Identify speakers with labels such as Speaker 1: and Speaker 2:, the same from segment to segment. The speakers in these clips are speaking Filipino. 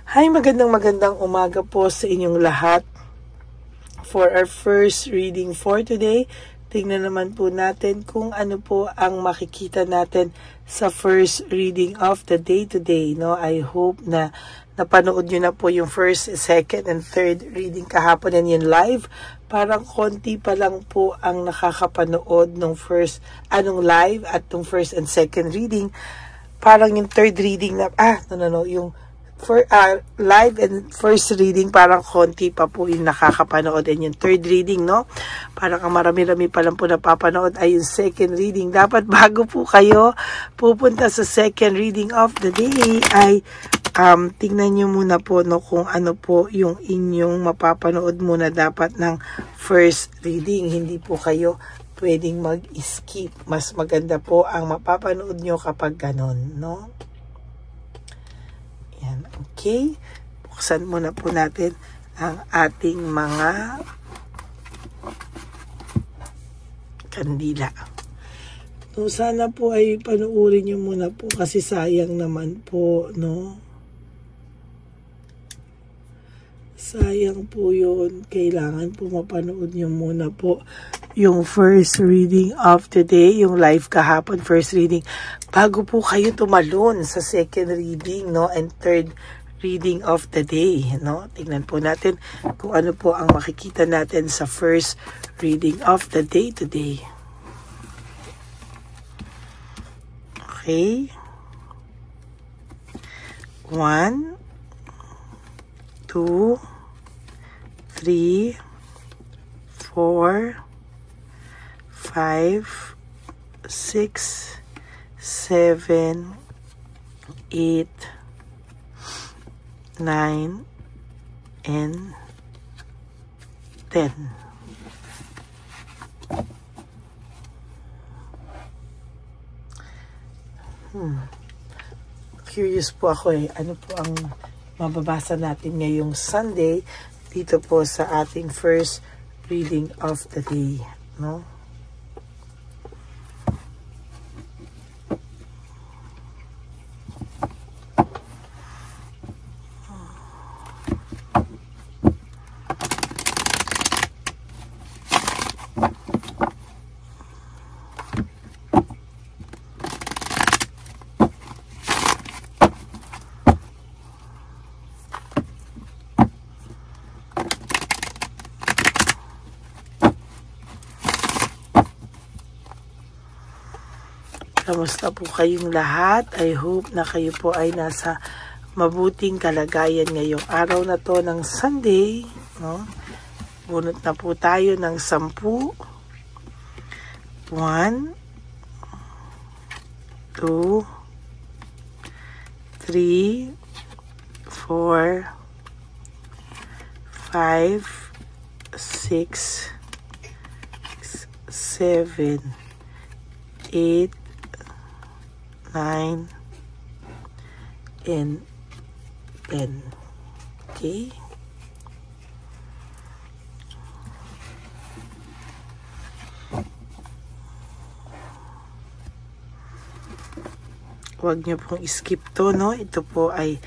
Speaker 1: Hi, magandang umaga po sa inyong lahat. For our first reading for today, tingnan naman po natin kung ano po ang makikita natin sa first reading of the day today. No? I hope na napanood nyo na po yung first, second, and third reading kahapon and yun live. Parang konti pa lang po ang nakakapanood nung first, live at nung first and second reading. Parang yung third reading na, yung for live and first reading parang konti pa po yung nakakapanood, and yung third reading, no, parang ang marami-rami pa lang po napapanood ay yung second reading. Dapat bago po kayo pupunta sa second reading of the day ay tingnan nyo muna po, no, kung ano po yung inyong mapapanood muna dapat ng first reading. Hindi po kayo pwedeng mag-skip. Mas maganda po ang mapapanood nyo kapag ganon, no? Yan, okay. Buksan muna po natin ang ating mga kandila. So, sana po ay panuorin nyo muna po kasi sayang naman po, no? Sayang po yun. Kailangan po mapanood nyo muna po yung first reading of the day, yung live kahapon, first reading, bago po kayo tumalon sa second reading, no, and third reading of the day, no. Tingnan po natin kung ano po ang makikita natin sa first reading of the day today. Okay. 1, 2, 3, 4, 5, 6, 7, 8, 9, and 10. Curious po ako ano po ang mababasa natin ngayong Sunday dito po sa ating first reading of the day, no? Kamusta po kayong lahat? I hope na kayo po ay nasa mabuting kalagayan ngayong araw na to ng Sunday, no? Bunot na po tayo ng 10. 1, 2, 3, 4, 5, 6, 7, 8, 9, and 10. Okay? Huwag nyo pong skip to, no? Ito po ay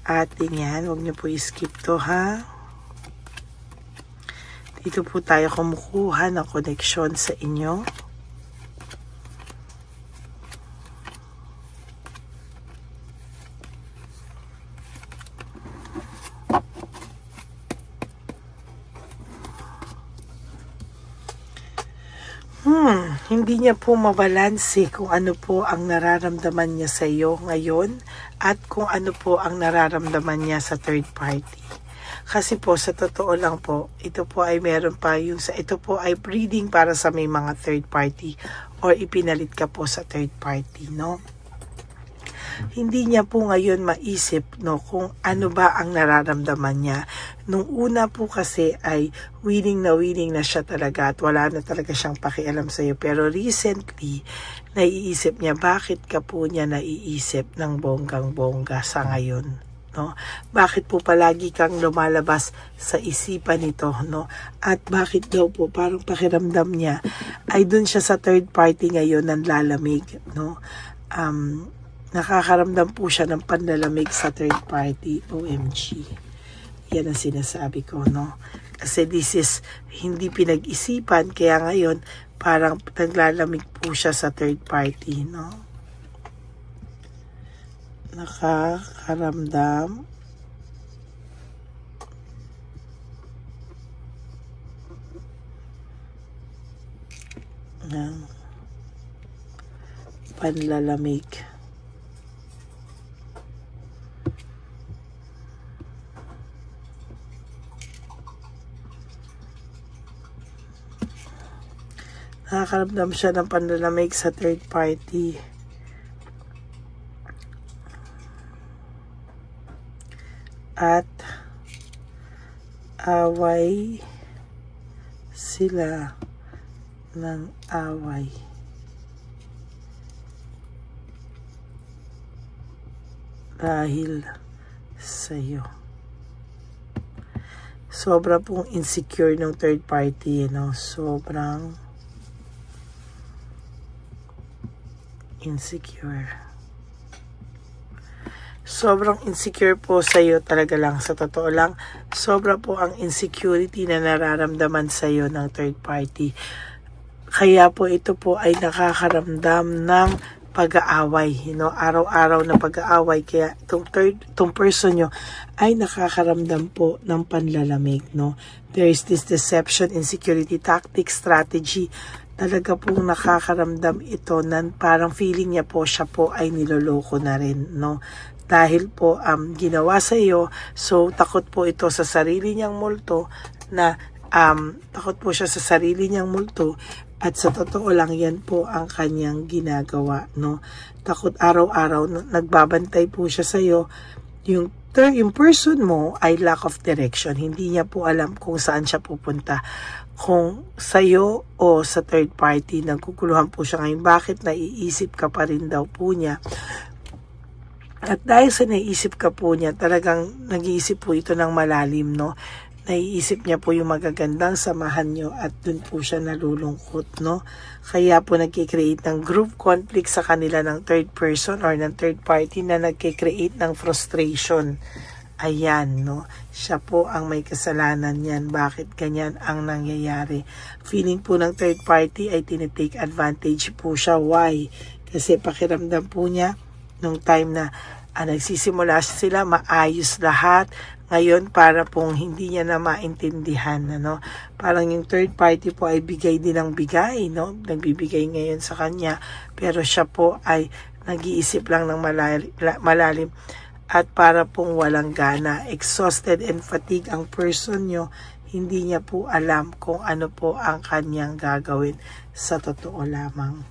Speaker 1: ating yan. Huwag nyo po skip to, ha? Dito po tayo kumukuha ng connection sa inyo. Hindi niya po mabalanse kung ano po ang nararamdaman niya sa iyo ngayon at kung ano po ang nararamdaman niya sa third party. Kasi po sa totoo lang po, ito po ay meron pa ito po ay reading para sa may mga third party or ipinalit ka po sa third party, no? Hindi niya po ngayon maisip, no, kung ano ba ang nararamdaman niya. Nung una po kasi ay willing na siya talaga at wala na talaga siyang pakialam sa iyo. Pero recently, naiisip niya bakit ka po niya naiisip ng bonggang-bongga sa ngayon, no? Bakit po palagi kang lumalabas sa isipan nito, no? At bakit daw po parang pakiramdam niya ay dun siya sa third party ngayon nanlalamig, no? nakakaramdam po siya ng panlalamig sa third party. OMG. Yan ang sinasabi ko, no? Kasi this is hindi pinag-isipan, kaya ngayon parang naglalamig po siya sa third party, no? Nakakaramdam ng panlalamig. Nakakaramdam siya ng panlalamig sa third party. At away sila ng away. Dahil sa'yo. Sobra pong insecure ng third party, sobrang insecure. Sobrang insecure po sa'yo talaga lang. Sa totoo lang, sobra po ang insecurity na nararamdaman sa'yo ng third party. Kaya po ito po ay nakakaramdam ng pag-aaway, araw-araw na pag-aaway. Kaya itong person nyo ay nakakaramdam po ng panlalamig, There is this deception, insecurity, tactic, strategy. Talaga pong nakakaramdam ito na parang feeling niya po siya po ay niloloko na rin, Dahil po ginawa sa iyo, so takot po ito sa sarili niyang multo na takot po siya sa sarili niyang multo. At sa totoo lang, yan po ang kanyang ginagawa, Takot araw-araw, nagbabantay po siya sa iyo. Yung person mo ay lack of direction. Hindi niya po alam kung saan siya pupunta. Kung sa iyo o sa third party, nagkukuluhan po siya ngayon. Bakit naiisip ka pa rin daw po niya? At dahil sa naiisip ka po niya, talagang nag-iisip po ito ng malalim, Naiisip niya po yung magagandang samahan nyo at dun po siya nalulungkot, Kaya po nagkikreate ng group conflict sa kanila ng third person or ng third party na nagkikreate ng frustration. Ayan, Siya po ang may kasalanan yan. Bakit ganyan ang nangyayari? Feeling po ng third party ay tinitake advantage po siya. Why? Kasi pakiramdam po niya nung time na nagsisimula sila, maayos lahat. Ngayon, para pong hindi niya na maintindihan, Parang yung third party po ay bigay din ng bigay, Nagbibigay ngayon sa kanya. Pero siya po ay nag-iisip lang ng malalim. At para pong walang gana, exhausted and fatigued ang person nyo, hindi niya po alam kung ano po ang kanyang gagawin sa totoo lamang.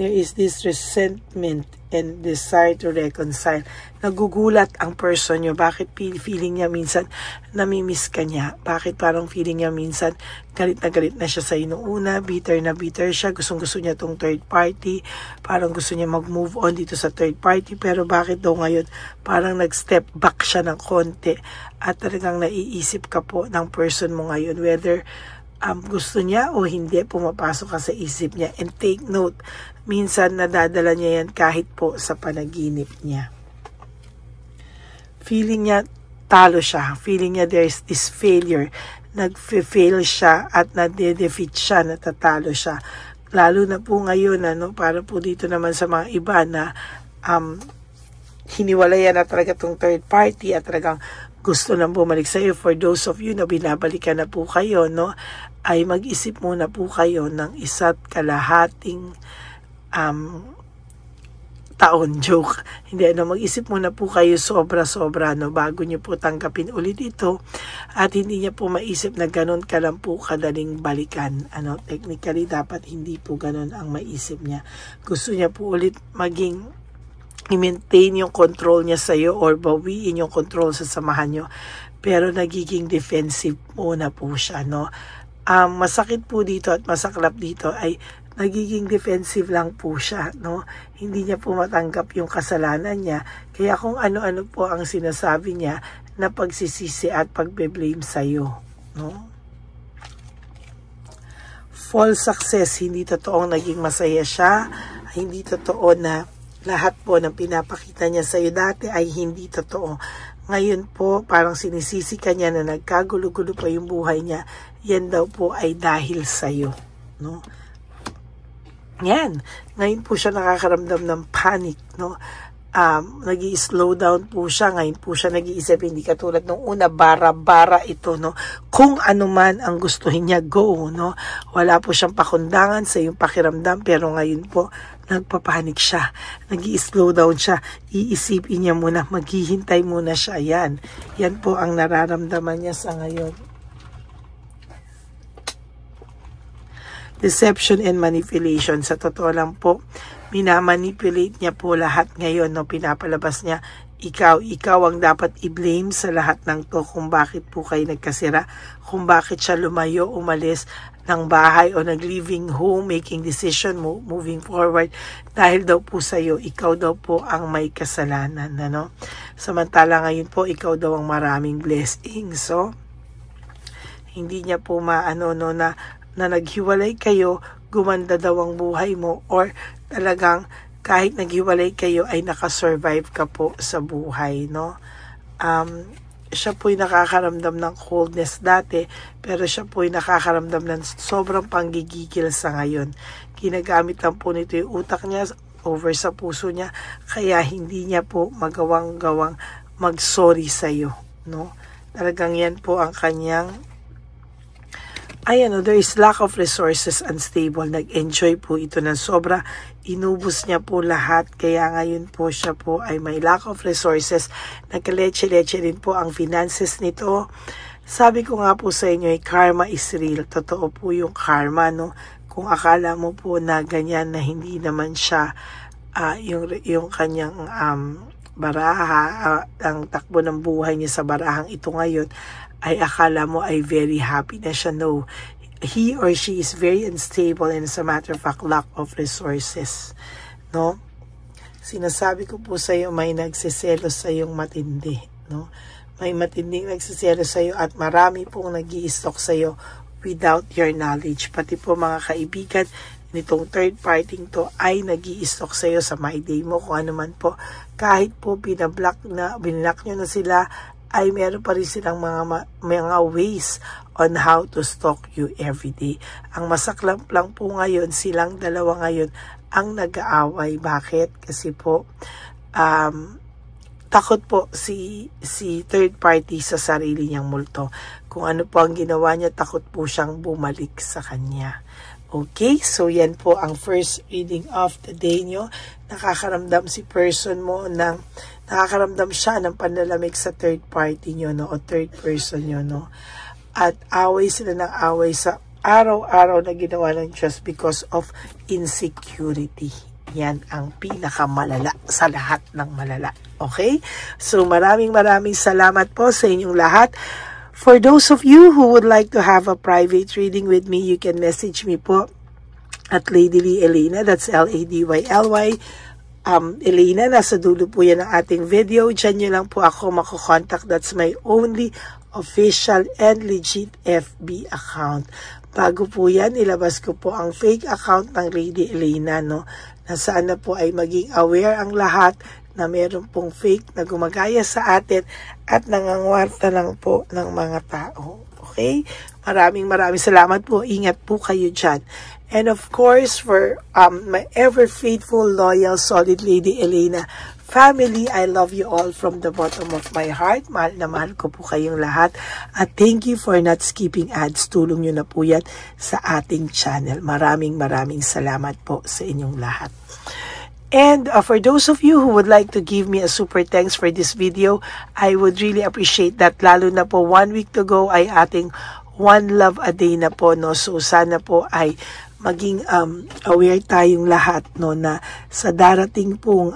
Speaker 1: There is this resentment and desire to reconcile. Nagugulat ang person nyo. Bakit feeling niya minsan namimiss ka niya? Bakit parang feeling niya minsan galit na siya sa inong una, bitter na bitter siya, gustong-gusto niya tong third party, parang gusto niya mag-move on dito sa third party, pero bakit daw ngayon parang nag-step back siya ng konti at talagang naiisip ka po ng person mo ngayon whether gusto niya o hindi, pumapasok ka sa isip niya. And take note, minsan nadadala niya yan kahit po sa panaginip niya. Feeling niya talo siya. Feeling niya there's this failure. Nag-fail siya at nade-defeat siya, natatalo siya. Lalo na po ngayon, para po dito naman sa mga iba na hiniwalayan na talaga itong third party at talagang gusto nang bumalik sa iyo. For those of you na binabalikan na po kayo, ay mag-isip muna po kayo ng 1.5 taon. Joke. Hindi, mag-isip muna po kayo sobra-sobra, bago nyo po tanggapin ulit ito. At hindi niya po maisip na ganun ka lang po kadaling balikan. Technically, dapat hindi po ganun ang maisip niya. Gusto niya po ulit i-maintain yung control niya sa iyo or bawiin yung control sa samahan niyo. Pero nagiging defensive muna po siya, masakit po dito at masaklap dito ay nagiging defensive lang po siya, Hindi niya po matanggap yung kasalanan niya. Kaya kung ano-ano po ang sinasabi niya na pagsisisi at pagbe-blame sa iyo, False success, hindi totoong naging masaya siya, hindi totoo na lahat po ng pinapakita niya sa iyo dati ay hindi totoo. Ngayon po, parang sinisisi ka niya na nagkagulo-gulo pa yung buhay niya. Yan daw po ay dahil sa iyo, no? Yan. Ngayon po siya nakakaramdam ng panic, no? Nag-i-slow down po siya. Ngayon po siya nag-iisip, hindi katulad nung una, bara-bara ito, no? Kung ano man ang gustuhin niya, go, no? Wala po siyang pakundangan sa yung pakiramdam, pero ngayon po, nagpapanik siya. Nag-i-slow down siya. Iisipin niya muna, maghihintay muna siya. Yan. Yan po ang nararamdaman niya sa ngayon. Deception and manipulation. Sa totoo lang po, minamanipulate niya po lahat ngayon, no? Pinapalabas niya, ikaw ang dapat i-blame sa lahat ng to kung bakit po kayo nagkasira, kung bakit siya lumayo, umalis ng bahay o nag-leaving home, making decision, moving forward, dahil daw po sa iyo, ikaw daw po ang may kasalanan, ano? Samantala ngayon po, ikaw daw ang maraming blessings. So, hindi niya po na naghiwalay kayo, gumanda daw ang buhay mo, or talagang kahit naghiwalay kayo ay nakasurvive ka po sa buhay, no? Siya po'y nakakaramdam ng coldness dati, pero siya po'y nakakaramdam ng sobrang panggigigil sa ngayon. Ginagamit lang po nito yung utak niya over sa puso niya, kaya hindi niya po magawang-gawang mag-sorry sa'yo, no? Talagang yan po ang kanyang there is lack of resources, unstable. Nag-enjoy po ito ng sobra. Inubos niya po lahat. Kaya ngayon po siya po ay may lack of resources. Nagkaleche-leche rin po ang finances nito. Sabi ko nga po sa inyo, karma is real. Totoo po yung karma, no? Kung akala mo po na ganyan na hindi naman siya yung kanyang baraha, ang takbo ng buhay niya sa barahang ito ngayon, ay akala mo ay very happy na siya. No, he or she is very unstable and as a matter of fact, lack of resources, no? Sinasabi ko po sa iyo, may nagsiselos sa iyong matindi, no? May matinding nagsiselos sa iyo at marami pong nag-i-stalk sa iyo without your knowledge. Pati po mga kaibigan nitong third party to ay nag-i-stalk sa iyo sa my day mo, kung ano man po. Kahit po binlock nyo na sila, ay meron pa rin silang mga ways on how to stalk you every day. Ang masaklap lang po ngayon, silang dalawa ngayon ang nag-aaway. Bakit? Kasi po, takot po si third party sa sarili niyang multo. Kung ano po ang ginawa niya, takot po siyang bumalik sa kanya. Okay, so yan po ang first reading of the day nyo. Nakakaramdam si person mo nakakaramdam siya ng panlalamig sa third party nyo, no? O third person nyo, no? At away sila ng away sa araw-araw na ginawa ng Diyos because of insecurity. Yan ang pinakamalala sa lahat ng malala. Okay? So maraming salamat po sa inyong lahat. For those of you who would like to have a private reading with me, you can message me po at Lady Lee Elena. That's LADYLY. Elena, nasa dulo po yan ng ating video. Diyan nyo lang po ako makokontak. That's my only official and legit FB account. Bago po yan, ilabas ko po ang fake account ng Lady Elena, no? Na sana po ay maging aware ang lahat na meron pong fake na gumagaya sa atin at nangangwarta lang po ng mga tao. Okay? Maraming salamat po. Ingat po kayo dyan. And of course, for my ever faithful, loyal, solid Lady Elena family, I love you all from the bottom of my heart. Mahal na mahal ko po kayong lahat. At thank you for not skipping ads. Tulong nyo na po yan sa ating channel. Maraming salamat po sa inyong lahat. And for those of you who would like to give me a super thanks for this video, I would really appreciate that. Lalo na po 1 week to go ay ating One Love a Day na po, no? So sana po ay maging aware tayong lahat, no, na sa darating pong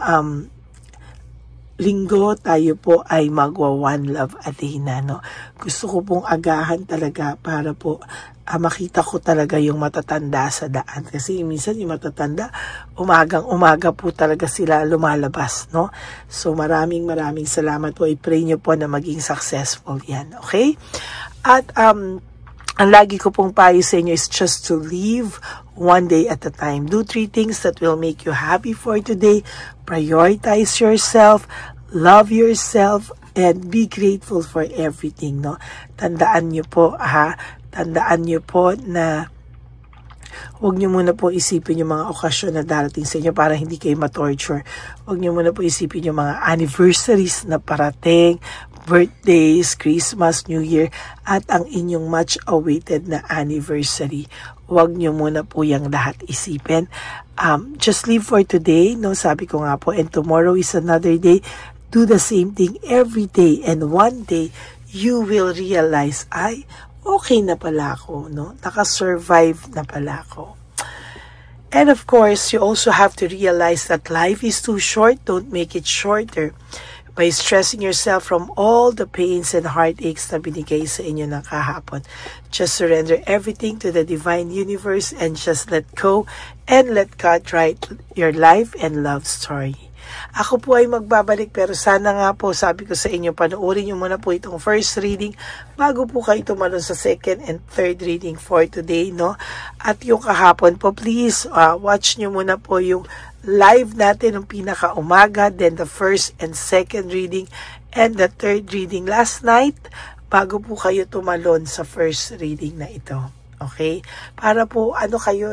Speaker 1: linggo tayo po ay magwa One Love a Day na, no? Gusto ko pong agahan talaga para po makita ko talaga yung matatanda sa daan. Kasi minsan yung matatanda, umaga po talaga sila lumalabas, no? So maraming salamat po. I-pray nyo po na maging successful yan, okay? At ang lagi ko pong payo sa inyo is just to live one day at a time. Do 3 things that will make you happy for today. Prioritize yourself, love yourself, and be grateful for everything, no? Tandaan nyo po, tandaan nyo po na huwag nyo muna po isipin yung mga okasyon na darating sa inyo para hindi kayo ma-torture. Huwag nyo muna po isipin yung mga anniversaries na parating, birthdays, Christmas, New Year, at ang inyong much-awaited na anniversary. Huwag nyo muna po yung lahat isipin. Just live for today, no? Sabi ko nga po, and tomorrow is another day. Do the same thing every day, and one day, you will realize, okay na pala ako, no? Nakasurvive na pala ako. And of course, you also have to realize that life is too short. Don't make it shorter by stressing yourself from all the pains and heartaches na binigay sa inyo ng kahapon. Just surrender everything to the divine universe and just let go and let God write your life and love story. Ako po ay magbabalik, pero sana nga po, sabi ko sa inyo, panoorin nyo muna po itong first reading bago po kayo tumalon sa second and third reading for today, no? At yung kahapon po, please watch nyo muna po yung live natin ng pinaka-umaga, then the first and second reading and the third reading last night bago po kayo tumalon sa first reading na ito. Okay? Para po, kayo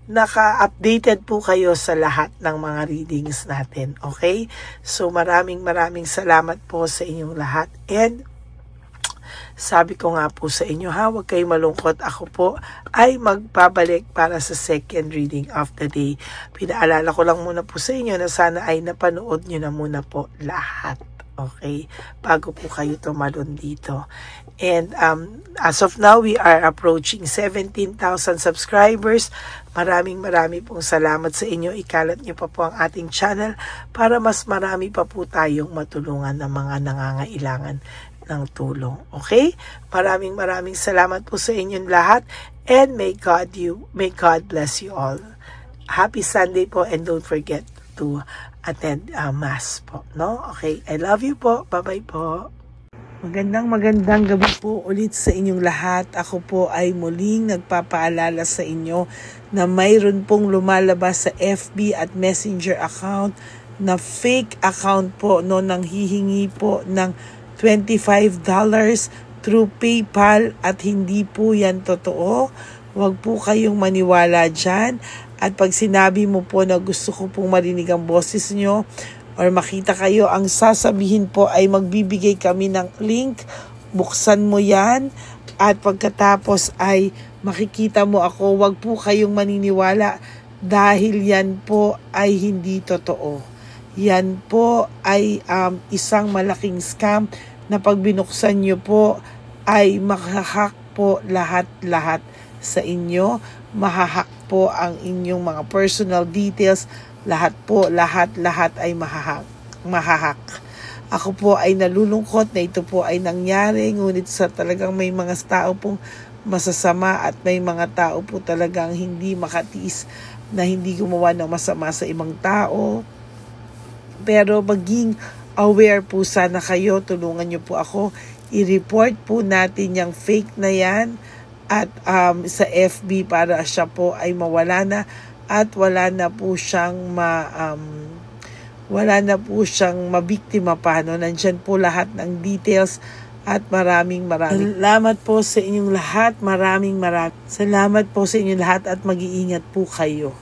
Speaker 1: naka-updated po kayo sa lahat ng mga readings natin. Okay? So, maraming salamat po sa inyong lahat. And, sabi ko nga po sa inyo, huwag kayong malungkot. Ako po ay magbabalik para sa second reading of the day. Pinaalala ko lang muna po sa inyo na sana ay napanood nyo na muna po lahat. Okay? Bago po kayo tumalon dito. And as of now, we are approaching 17,000 subscribers. Maraming pong salamat sa inyo. Ikalat nyo pa po ang ating channel para mas marami pa po tayong matulungan ng mga nangangailangan ng tulong. Okay? Maraming salamat po sa inyong lahat. And may God bless you all. Happy Sunday po, and don't forget to attend Mass po. No? Okay? I love you po. Bye-bye po. Magandang gabi po ulit sa inyong lahat. Ako po ay muling nagpapaalala sa inyo na mayroon pong lumalabas sa FB at Messenger account na fake account po, no, nang hihingi po ng $25 through PayPal, at hindi po yan totoo. Huwag po kayong maniwala dyan. At pag sinabi mo po na gusto ko pong marinig ang boses nyo, or makita kayo, ang sasabihin po ay magbibigay kami ng link, buksan mo yan, at pagkatapos ay makikita mo ako. Huwag po kayong maniniwala dahil yan po ay hindi totoo. Yan po ay isang malaking scam na pag binuksan nyo po ay mahahack po lahat sa inyo. Mahahack po ang inyong mga personal details. Lahat ay mahahack. Ako po ay nalulungkot na ito po ay nangyari, ngunit sa talagang may mga tao pong masasama at may mga tao po talagang hindi makatiis na hindi gumawa ng masama sa ibang tao. Pero maging aware po sana kayo, tulungan niyo po ako, i-report po natin yung fake na yan at sa FB para siya po ay mawala na. At wala na po siyang mabiktima pa, no? Nandyan po lahat ng details at maraming salamat po sa inyong lahat. Maraming salamat po sa inyong lahat at mag-iingat po kayo.